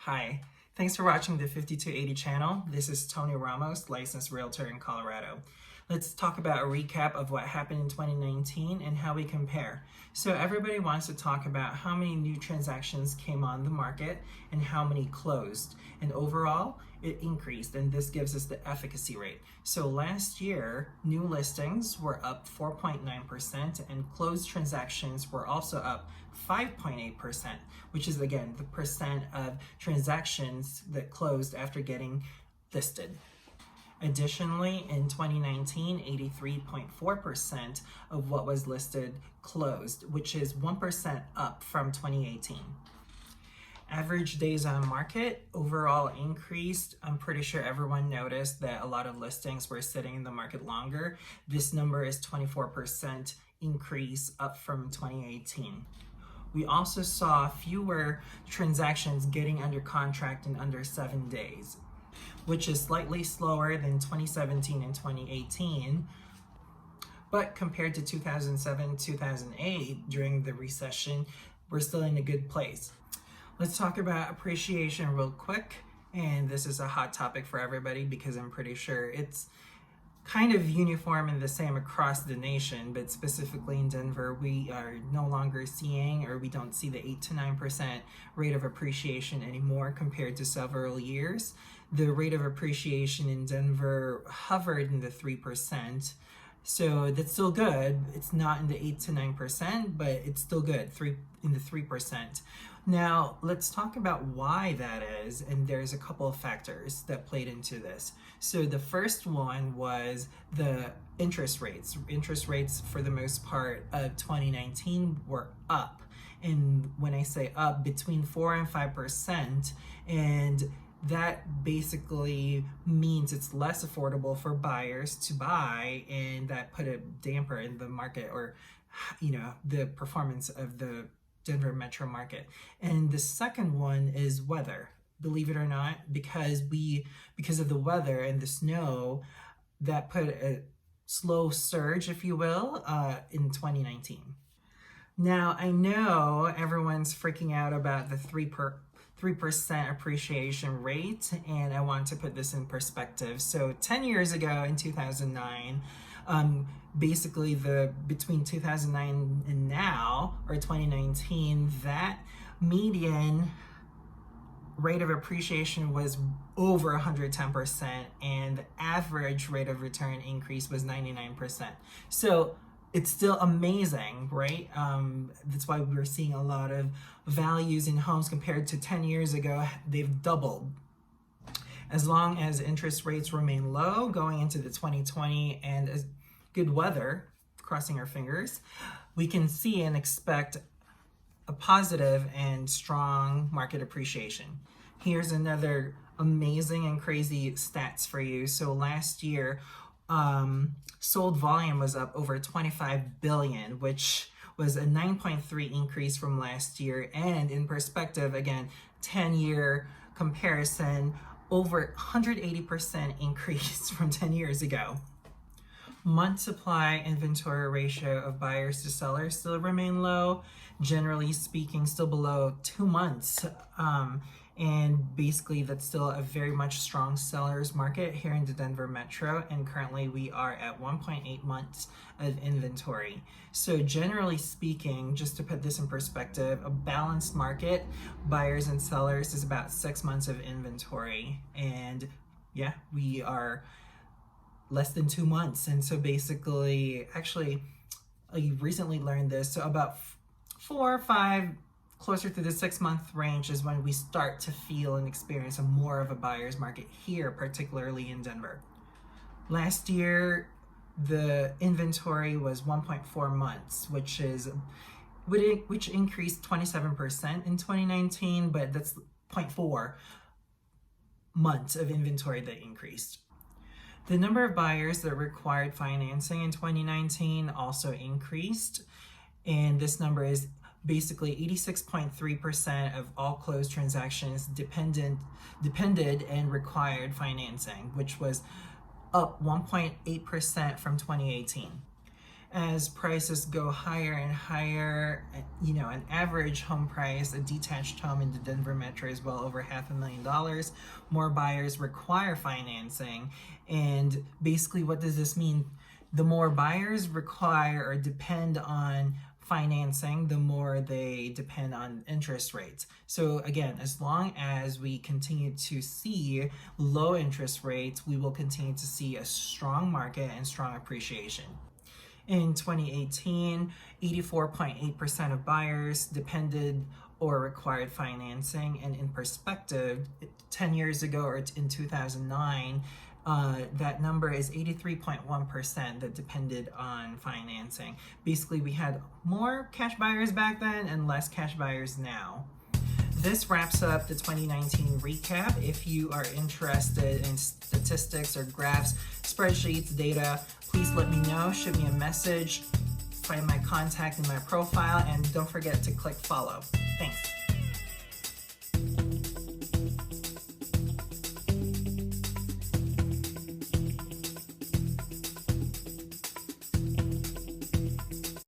Hi, thanks for watching the 5280 channel. This is Tony Ramos, licensed realtor in Colorado. Let's talk about a recap of what happened in 2019 and how we compare. So everybody wants to talk about how many new transactions came on the market and how many closed. And overall, it increased, and this gives us the efficacy rate. So last year, new listings were up 4.9% and closed transactions were also up 5.8%, which is again the percent of transactions that closed after getting listed. Additionally, in 2019, 83.4% of what was listed closed, which is 1% up from 2018. Average days on market overall increased. I'm pretty sure everyone noticed that a lot of listings were sitting in the market longer. This number is 24% increase up from 2018. We also saw fewer transactions getting under contract in under 7 days, which is slightly slower than 2017 and 2018. But compared to 2007, 2008, during the recession, we're still in a good place. Let's talk about appreciation real quick. And this is a hot topic for everybody because I'm pretty sure it's kind of uniform and the same across the nation, but specifically in Denver, we are no longer seeing, or we don't see the 8 to 9% rate of appreciation anymore compared to several years. The rate of appreciation in Denver hovered in the 3%. So that's still good. It's not in the 8 to 9%, but it's still good, in the 3%. Now, let's talk about why that is, and there's a couple of factors that played into this. So the first one was the interest rates. Interest rates, for the most part of 2019, were up. And when I say up, between 4 and 5%, and that basically means it's less affordable for buyers to buy, and that put a damper in the market, or the performance of the Denver metro market. And the second one is weather. Believe it or not, because of the weather and the snow, that put a slow surge, if you will, in 2019. Now, I know everyone's freaking out about the 3% appreciation rate, and I want to put this in perspective. So 10 years ago in 2009, basically between 2009 and now, or 2019, that median rate of appreciation was over 110%, and the average rate of return increase was 99%. So it's still amazing, right? That's why we're seeing a lot of values in homes compared to 10 years ago. They've doubled. As long as interest rates remain low going into the 2020 and good weather, crossing our fingers, we can see and expect a positive and strong market appreciation. Here's another amazing and crazy stats for you. So last year, sold volume was up over 25 billion, which was a 9.3 increase from last year. And in perspective, again, 10-year comparison, over 180% increase from 10 years ago. Month supply inventory ratio of buyers to sellers still remain low. Generally speaking, still below 2 months. And basically that's still a very much strong seller's market here in the Denver metro. And currently we are at 1.8 months of inventory. So generally speaking, just to put this in perspective, a balanced market, buyers and sellers, is about 6 months of inventory. And yeah, we are less than 2 months. And so basically, actually, I recently learned this. So about 4 or 5, closer to the 6-month range is when we start to feel and experience more of a buyer's market here, particularly in Denver. Last year, the inventory was 1.4 months, which increased 27% in 2019, but that's 0.4 months of inventory that increased. The number of buyers that required financing in 2019 also increased, and this number is basically 86.3% of all closed transactions depended and required financing, which was up 1.8% from 2018. as prices go higher and higher, an average home price, a detached home in the Denver metro is well over $500,000. More buyers require financing. And basically, what does this mean? The more buyers require or depend on financing, the more they depend on interest rates. So again, as long as we continue to see low interest rates, we will continue to see a strong market and strong appreciation. In 2018, 84.8% of buyers depended or required financing. And in perspective, 10 years ago or in 2009, that number is 83.1% that depended on financing. Basically, we had more cash buyers back then and less cash buyers now. This wraps up the 2019 recap. If you are interested in statistics or graphs, spreadsheets, data, please let me know. Shoot me a message. Find my contact in my profile, and don't forget to click follow. Thanks.